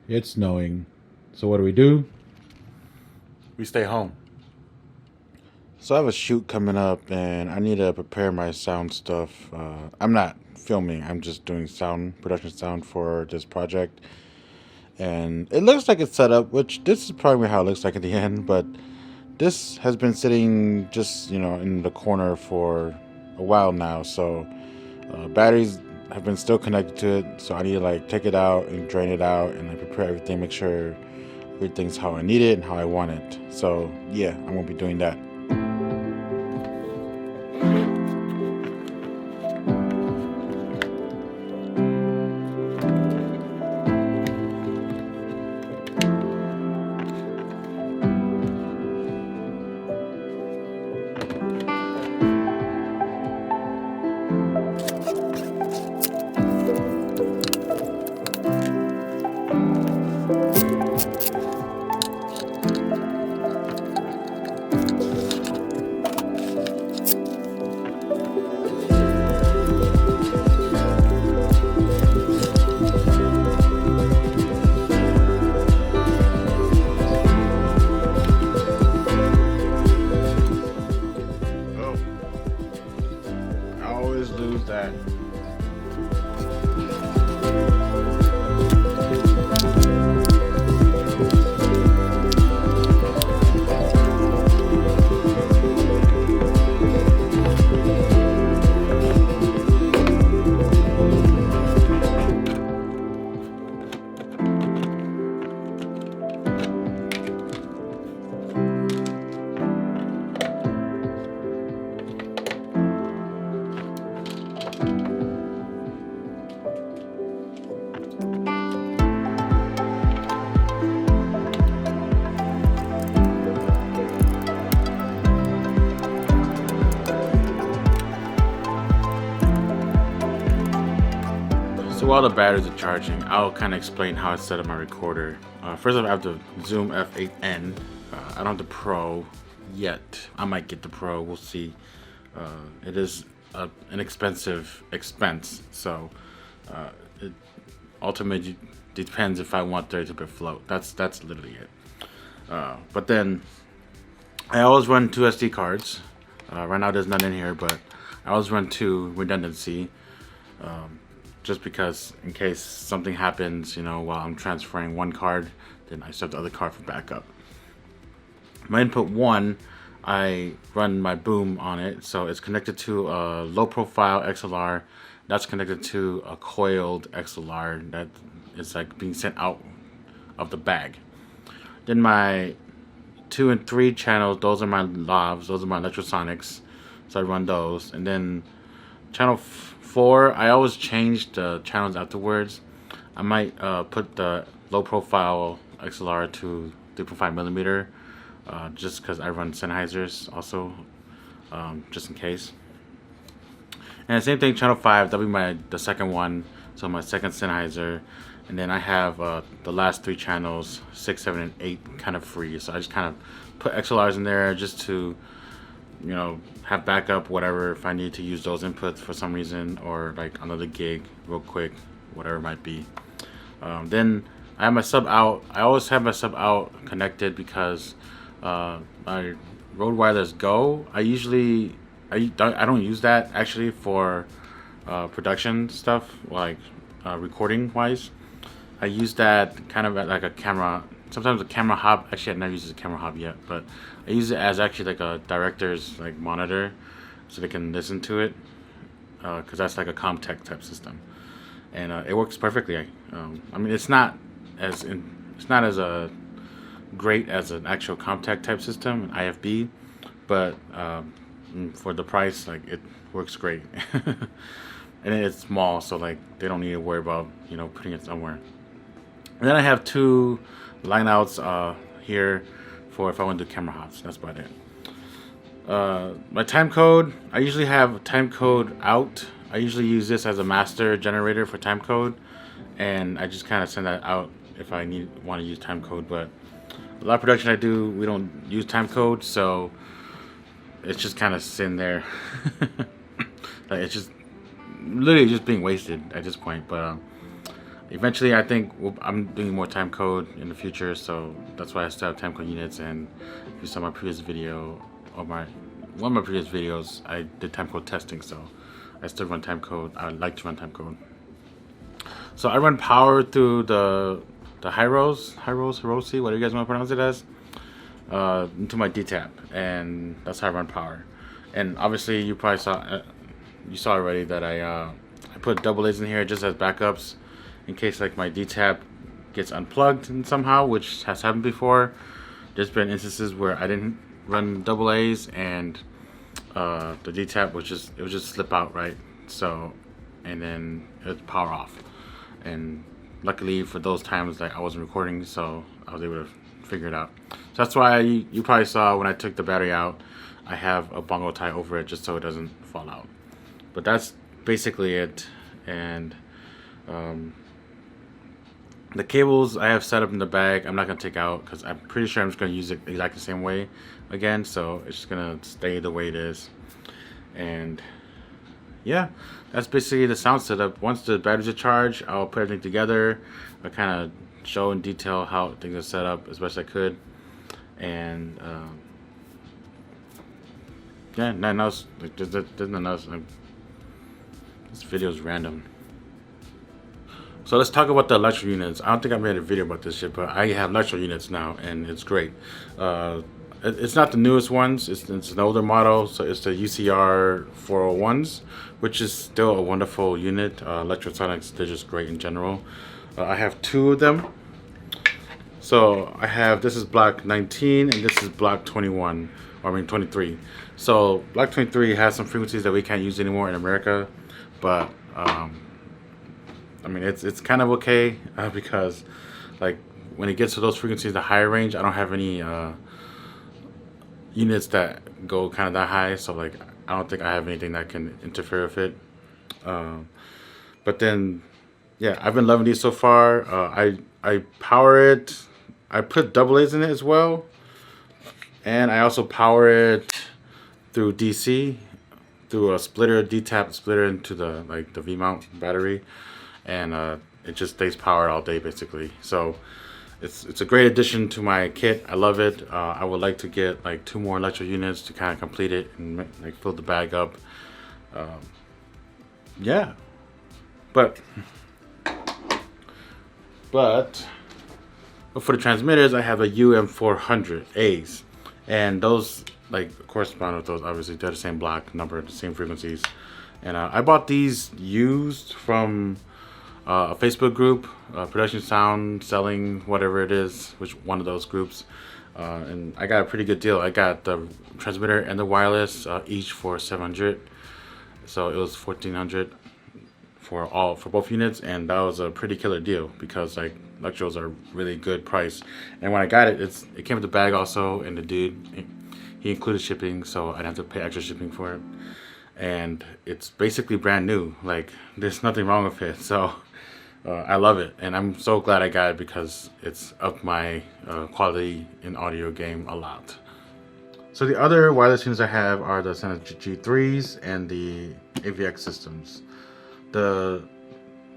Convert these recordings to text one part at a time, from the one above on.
It's snowing. So what do? We stay home. So I have a shoot coming up and I need to prepare my sound stuff. I'm not filming, I'm just doing production sound for this project. And it looks like it's set up, which this is probably how it looks like at the end, but this has been sitting just, in the corner for a while now. So batteries have been still connected to it. So I need to take it out and drain it out and prepare everything, make sure everything's how I need it and how I want it. So yeah, I'm going to be doing that. Lose that. So while the batteries are charging, I'll kind of explain how I set up my recorder. First off, I have the Zoom F8N. I don't have the Pro yet. I might get the Pro, we'll see. It is an expensive expense, so it ultimately depends if I want 32-bit float. That's literally it. But then I always run 2 SD cards. Right now there's none in here, but I always run 2 redundancy. Just because in case something happens, while I'm transferring one card, then I still have the other card for backup. My input 1, I run my boom on it, so it's connected to a low profile XLR that's connected to a coiled XLR that is being sent out of the bag. Then my 2 and 3 channels, those are my lavs, those are my Lectrosonics, so I run those. And then channel 4, I always change the channels afterwards. I might put the low profile XLR to 3.5 millimeter, just because I run Sennheisers also, just in case. And the same thing, channel 5, that'll be the second one, so my second Sennheiser. And then I have the last 3 channels, 6, 7, and 8, kind of free. So I just kind of put XLRs in there just to, have backup, whatever, if I need to use those inputs for some reason, or another gig real quick, whatever it might be. Then I have my sub out. I always have my sub out connected because my Rode Wireless Go, I don't use that actually for production stuff, recording wise. I use that kind of like a camera. Sometimes a camera hub. Actually, I've never used a camera hub yet, but I use it as actually a director's monitor, so they can listen to it, because that's like a Comtech type system, and it works perfectly. I mean, it's not as great as an actual Comtech type system, an IFB, but for the price, it works great. And it's small, so they don't need to worry about putting it somewhere. And then I have 2 lineouts here for if I want to do camera hops. That's about it. My time code, I usually have time code out. I usually use this as a master generator for time code, and I just kind of send that out if I want to use time code. But a lot of production I do, we don't use time code, so it's just kind of sitting there. It's just literally just being wasted at this point. But Eventually, I think I'm doing more time code in the future, so that's why I still have time code units. And if you saw my previous video, or one of my previous videos, I did time code testing, so I still run time code. I like to run time code. So I run power through the Hiroshi, whatever you guys want to pronounce it as, into my DTAP, and that's how I run power. And obviously, you probably saw you saw already that I put double A's in here just as backups in case like my DTAP gets unplugged and somehow, which has happened before. There's been instances where I didn't run double A's and the DTAP would just slip out, right? So, and then it's power off. And luckily for those times, like I wasn't recording, so I was able to figure it out. So that's why you probably saw when I took the battery out, I have a bongo tie over it just so it doesn't fall out. But that's basically it. And the cables I have set up in the bag, I'm not gonna take out because I'm pretty sure I'm just gonna use it exactly the same way again. So it's just gonna stay the way it is. And yeah, that's basically the sound setup. Once the batteries are charged, I'll put everything together. I'll kind of show in detail how things are set up as best I could. And yeah, nothing else. Like, there's nothing else. Like, this video is random. So let's talk about the Lectro units. I don't think I made a video about this shit, but I have Lectro units now, and it's great. It's not the newest ones. It's an older model, so it's the UCR 401s, which is still a wonderful unit. Lectrosonics, they're just great in general. I have two of them. So I have, this is block 19, and this is block 21, or I mean 23. So block 23 has some frequencies that we can't use anymore in America, but I mean, it's kind of okay because, like, when it gets to those frequencies, the higher range, I don't have any units that go kind of that high. So, like, I don't think I have anything that can interfere with it. But then, yeah, I've been loving these so far. I power it. I put double A's in it as well, and I also power it through DC, through a splitter, DTAP splitter into the V-mount battery. And it just stays powered all day basically. So it's a great addition to my kit. I love it. I would like to get like 2 more Lectro units to kind of complete it and like fill the bag up. Yeah, but for the transmitters, I have a UM400As, and those like correspond with those. Obviously, they're the same block number, the same frequencies. And I bought these used from a Facebook group, production sound selling, whatever it is, which one of those groups, and I got a pretty good deal. I got the transmitter and the wireless each for $700, so it was $1,400 for both units, and that was a pretty killer deal because like Lectros are really good price. And when I got it, it came with the bag also, and the dude he included shipping, so I didn't have to pay extra shipping for it. And it's basically brand new. Like, there's nothing wrong with it, so I love it, and I'm so glad I got it because it's upped my quality in audio game a lot. So the other wireless units I have are the Sennheiser G3s and the AVX systems. The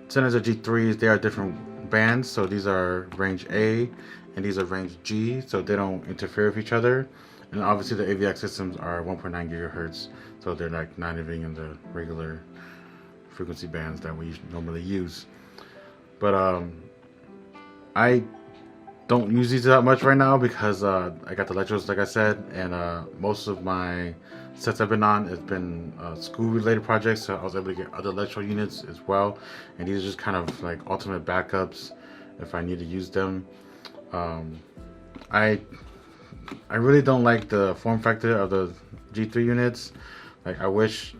Sennheiser G3s, they are different bands, so these are range A and these are range G, so they don't interfere with each other. And obviously the AVX systems are 1.9 gigahertz, so they're like not even in the regular frequency bands that we normally use. But I don't use these that much right now because I got the Lectros, like I said, and most of my sets I've been on has been school-related projects, so I was able to get other Lectro units as well, and these are just kind of like ultimate backups if I need to use them. I really don't like the form factor of the G3 units. Like, I wish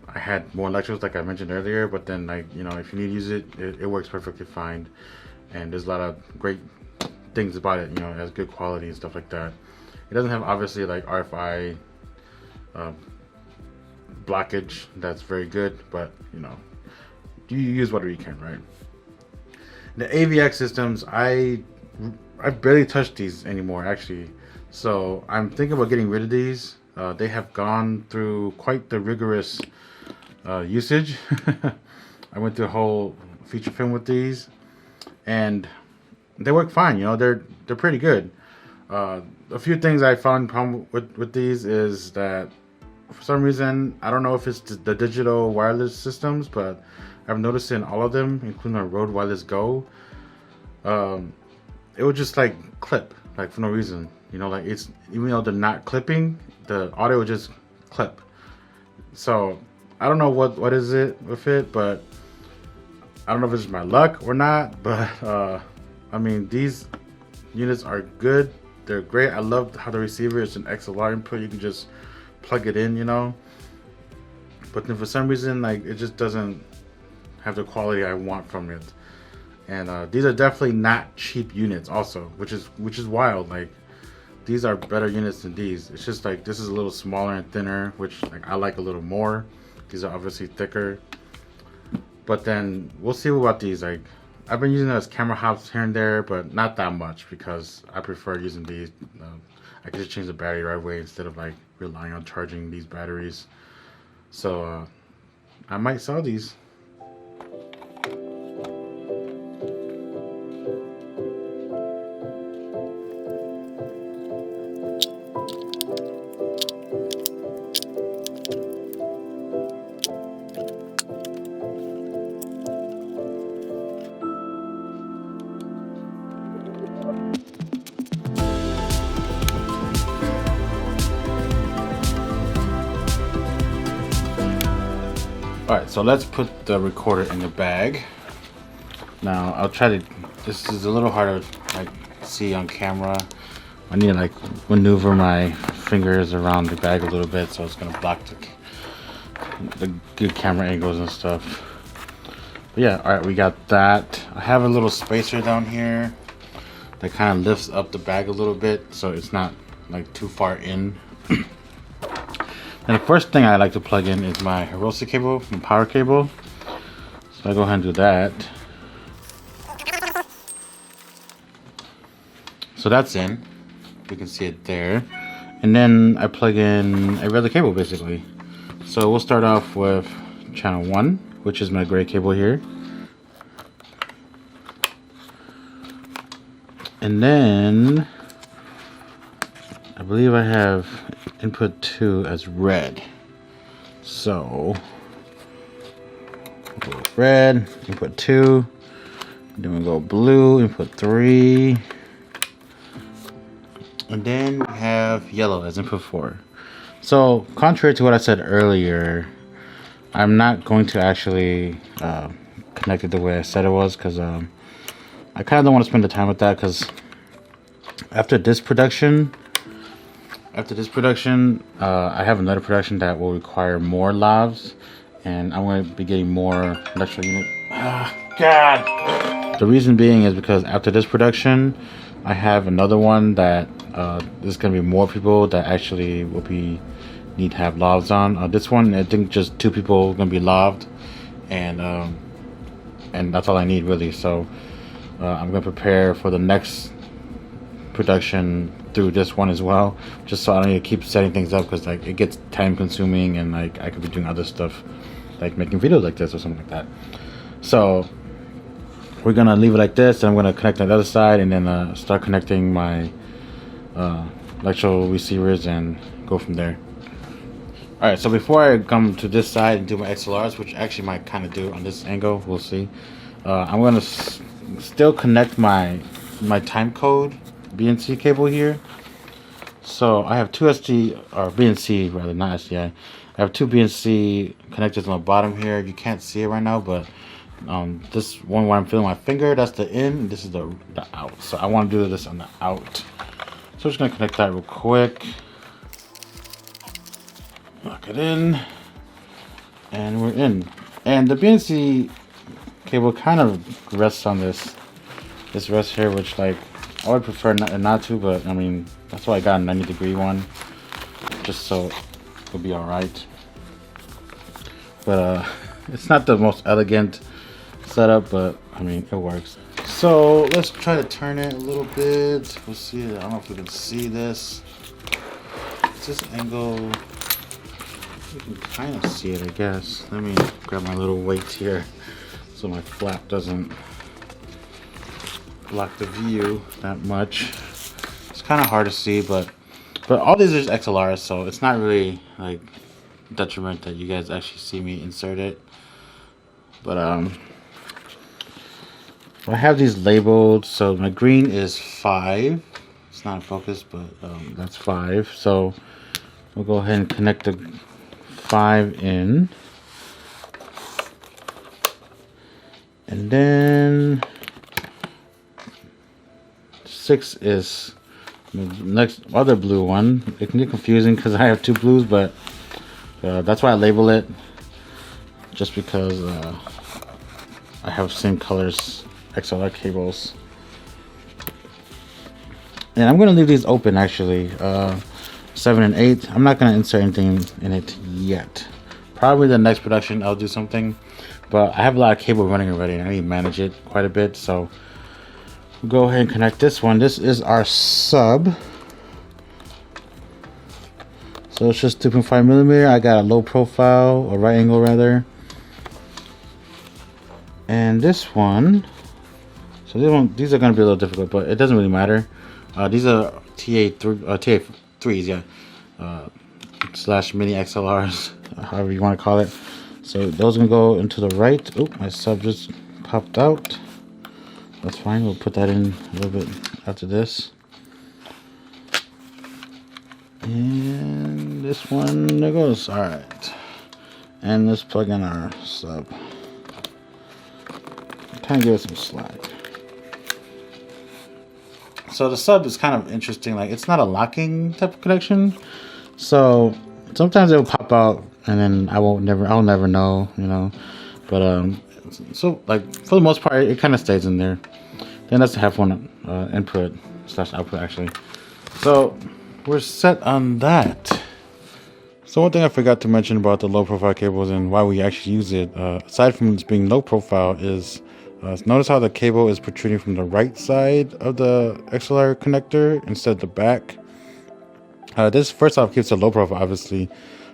I had more Lectros like I mentioned earlier, but then, like, you know, if you need to use it, it works perfectly fine, and there's a lot of great things about it. You know, it has good quality and stuff like that. It doesn't have obviously like RFI blockage that's very good, but you know, you use whatever you can, right? The AVX systems, I barely touch these anymore actually, so I'm thinking about getting rid of these. They have gone through quite the rigorous usage. I went through a whole feature film with these, and they work fine. You know, they're pretty good. A few things I found problem with these is that for some reason, I don't know if it's the digital wireless systems, but I've noticed in all of them, including my Rode Wireless Go, it would just like clip, like for no reason. You know, like it's, even though they're not clipping, the audio would just clip. So I don't know what is it with it, but I don't know if it's my luck or not. But I mean, these units are good. They're great. I love how the receiver is an XLR input. You can just plug it in, you know. But then for some reason, like, it just doesn't have the quality I want from it. And these are definitely not cheap units also, which is wild. Like, these are better units than these. It's just like this is a little smaller and thinner, which like I like a little more. These are obviously thicker. But then we'll see about these. Like, I've been using them as camera hops here and there, but not that much because I prefer using these. I can just change the battery right away instead of like relying on charging these batteries. So I might sell these. Alright, so let's put the recorder in the bag. Now, I'll try to, this is a little harder to like see on camera. I need to like maneuver my fingers around the bag a little bit so it's gonna block the good camera angles and stuff. But yeah, alright, we got that. I have a little spacer down here that kind of lifts up the bag a little bit so it's not like too far in. And the first thing I like to plug in is my Hirosa cable, my power cable. So I go ahead and do that. So that's in. You can see it there. And then I plug in every other cable basically. So we'll start off with channel 1, which is my gray cable here. And then I believe I have input 2 as red. So we'll go with red, input 2. Then we'll go blue, input 3. And then we have yellow as input 4. So contrary to what I said earlier, I'm not going to actually connect it the way I said it was, because I kind of don't want to spend the time with that, because after this production, I have another production that will require more lavs, and I'm going to be getting more Lectro unit. God! The reason being is because after this production, I have another one that there's going to be more people that actually will need to have lavs on. This one, I think just 2 people are going to be laved, and that's all I need really. So I'm going to prepare for the next production through this one as well, just so I don't need to keep setting things up, because like it gets time consuming, and like I could be doing other stuff like making videos like this or something like that. So we're gonna leave it like this, and I'm gonna connect on the other side, and then start connecting my Lectro receivers and go from there. Alright, so before I come to this side and do my XLRs, which I actually might kind of do on this angle, we'll see, I'm gonna still connect my time code BNC cable here. So I have 2 BNC rather, not SDI. I have 2 BNC connectors on the bottom here. You can't see it right now, but this one where I'm feeling my finger, that's the in, and this is the out. So I want to do this on the out. So I'm just gonna connect that real quick. Lock it in, and we're in. And the BNC cable kind of rests on this rest here, which like I would prefer not to, but I mean, that's why I got a 90-degree one, just so it'll be alright. But it's not the most elegant setup, but I mean, it works. So let's try to turn it a little bit. We'll see. I don't know if we can see this. It's this angle. You can kind of see it, I guess. Let me grab my little weight here. so my flap doesn't block the view that much. It's kind of hard to see, but all these are XLRs, so it's not really like detriment that you guys actually see me insert it. But I have these labeled. So my green is 5. It's not in focus, but that's 5. So we'll go ahead and connect the 5 in, and then 6 is the next other blue one. It can get confusing because I have 2 blues, but that's why I label it, just because I have same colors XLR cables. And I'm gonna leave these open actually, 7 and 8. I'm not gonna insert anything in it yet. Probably the next production I'll do something, but I have a lot of cable running already and I need to manage it quite a bit. So we'll go ahead and connect this one. This is our sub. So it's just 2.5mm. I got a low profile, or right angle rather. And this one, so these are going to be a little difficult, but it doesn't really matter. These are TA3s, yeah, slash mini XLRs, however you want to call it. So those are going to go into the right. Oh, my sub just popped out. That's fine. We'll put that in a little bit after this. And this one, there goes. All right. And let's plug in our sub. Kind of give it some slack. So the sub is kind of interesting. Like, it's not a locking type of connection. So sometimes it will pop out, and then I'll never know, you know. But so like for the most part, it kind of stays in there. Then that's the headphone input / output actually. So we're set on that. So one thing I forgot to mention about the low profile cables and why we actually use it, aside from just being low profile, is notice how the cable is protruding from the right side of the XLR connector instead of the back. This first off keeps it low profile obviously,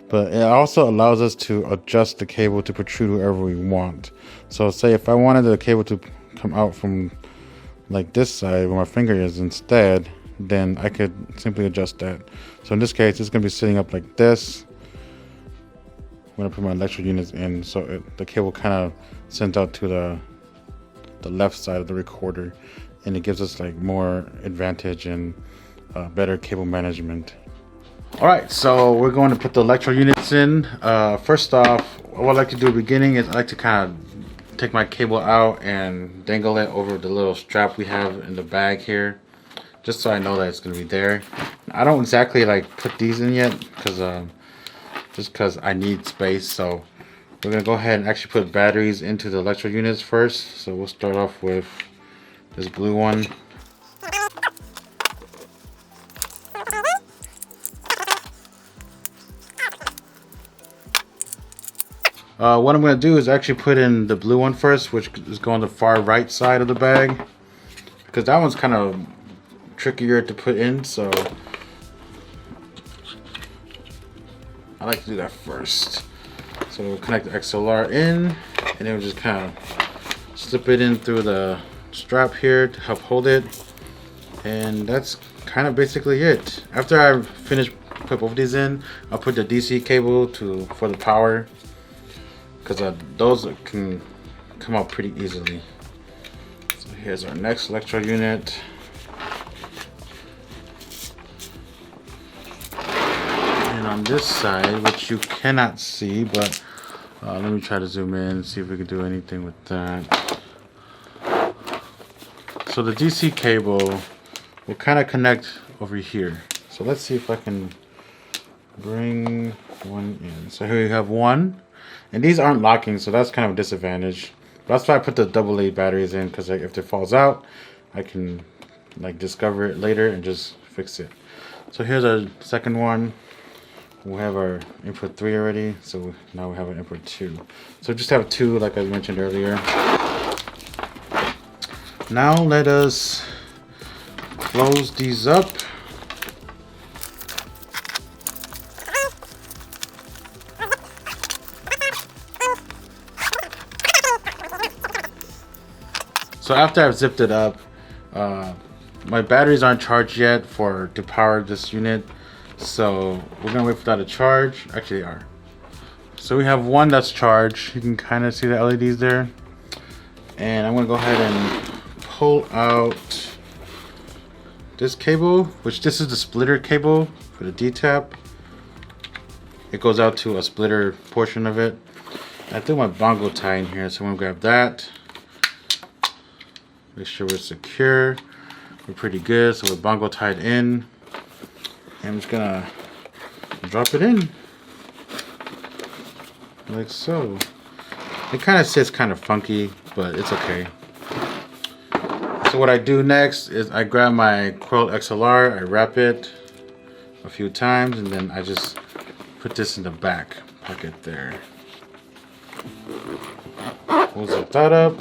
but it also allows us to adjust the cable to protrude wherever we want. So say if I wanted the cable to come out from like this side where my finger is instead, then I could simply adjust that. So in this case, it's going to be sitting up like this when I put my Lectro units in, so the cable kind of sends out to the left side of the recorder, and it gives us like more advantage and better cable management. Alright, so we're going to put the Lectro units in. First off, what I like to do at the beginning is I like to kind of take my cable out and dangle it over the little strap we have in the bag here, just so I know that it's going to be there. I don't exactly like put these in yet because I need space. So we're going to go ahead and actually put batteries into the Lectro units first. So we'll start off with this blue one. What I'm going to do is actually put in the blue one first, which is going on the far right side of the bag, because that one's kind of trickier to put in, so I like to do that first. So we'll connect the XLR in, and then we'll just kind of slip it in through the strap here to help hold it, and that's kind of basically it. After I finish put both of these in, I'll put the DC cable for the power, because those can come out pretty easily. So here's our next Lectro unit. And on this side, which you cannot see, but let me try to zoom in and see if we can do anything with that. So the DC cable will kind of connect over here. So let's see if I can bring one in. So here we have one. And these aren't locking, so that's kind of a disadvantage. But that's why I put the AA batteries in, because like, if it falls out, I can like discover it later and just fix it. So here's our second one. We have our input 3 already, so now we have an input 2. So just have 2, like I mentioned earlier. Now let us close these up. So after I've zipped it up, my batteries aren't charged yet to power this unit. So we're gonna wait for that to charge. Actually they are. So we have one that's charged. You can kind of see the LEDs there. And I'm gonna go ahead and pull out this cable, which this is the splitter cable for the D-tap. It goes out to a splitter portion of it. I threw my bongo tie in here, so I'm gonna grab that. Make sure we're secure. We're pretty good, so we're bongo tied in. I'm just gonna drop it in. Like so. It kind of sits kind of funky, but it's okay. So what I do next is I grab my coiled XLR, I wrap it a few times, and then I just put this in the back pocket there. We'll zip that up.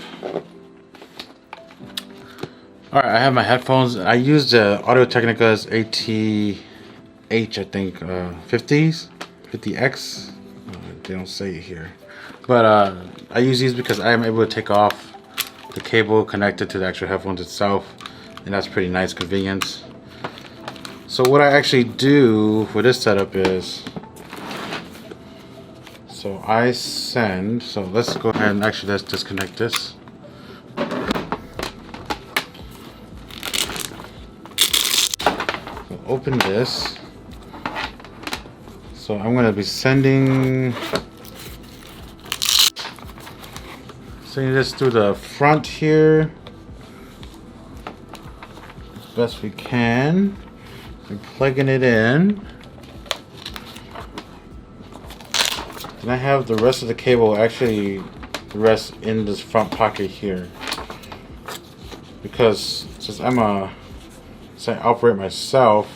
Alright, I have my headphones. I use the Audio-Technica's AT-H, I think, 50s, 50X. They don't say it here. But I use these because I am able to take off the cable connected to the actual headphones itself, and that's pretty nice convenience. So what I actually do for this setup is, so let's go ahead and let's disconnect this. We'll open this. So I'm going to be sending this through the front here as best we can. And plugging it in. And I have the rest of the cable actually rest in this front pocket here, because since I operate myself,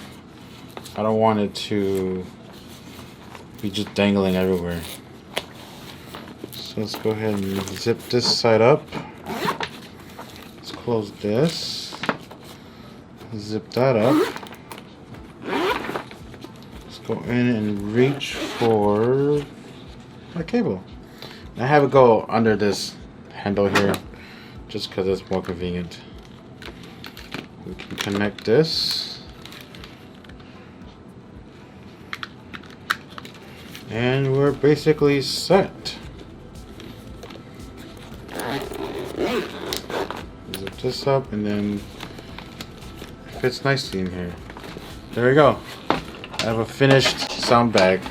I don't want it to be just dangling everywhere. So let's go ahead and zip this side up. Let's close this. Zip that up. Let's go in and reach for my cable. I have it go under this handle here just because it's more convenient. We can connect this. And we're basically set. Zip this up and then it fits nicely in here. There we go. I have a finished sound bag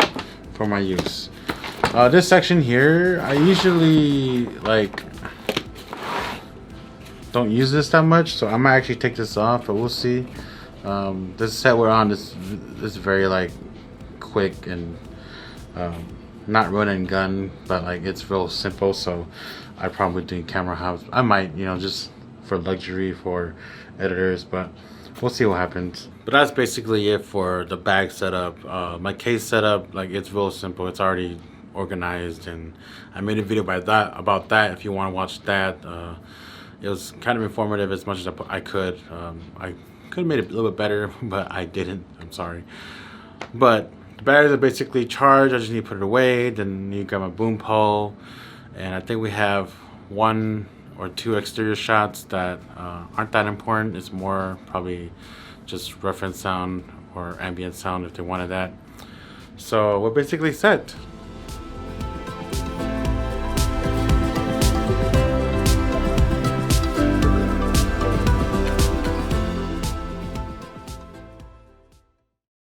for my use. This section here, I usually don't use this that much, so I might actually take this off, but we'll see. This set we're on is very quick and not run and gun, but it's real simple, so I probably do camera hops. I might, just for luxury for editors, but we'll see what happens. But that's basically it for the bag setup. My case setup, it's real simple. It's already organized, and I made a video about that if you want to watch that. It was kind of informative as much as I could. I could have made it a little bit better, but I didn't. I'm sorry. But the batteries are basically charged. I just need to put it away. Then you grab my boom pole, and I think we have 1 or 2 exterior shots that aren't that important. It's more probably just reference sound or ambient sound if they wanted that. So we're basically set.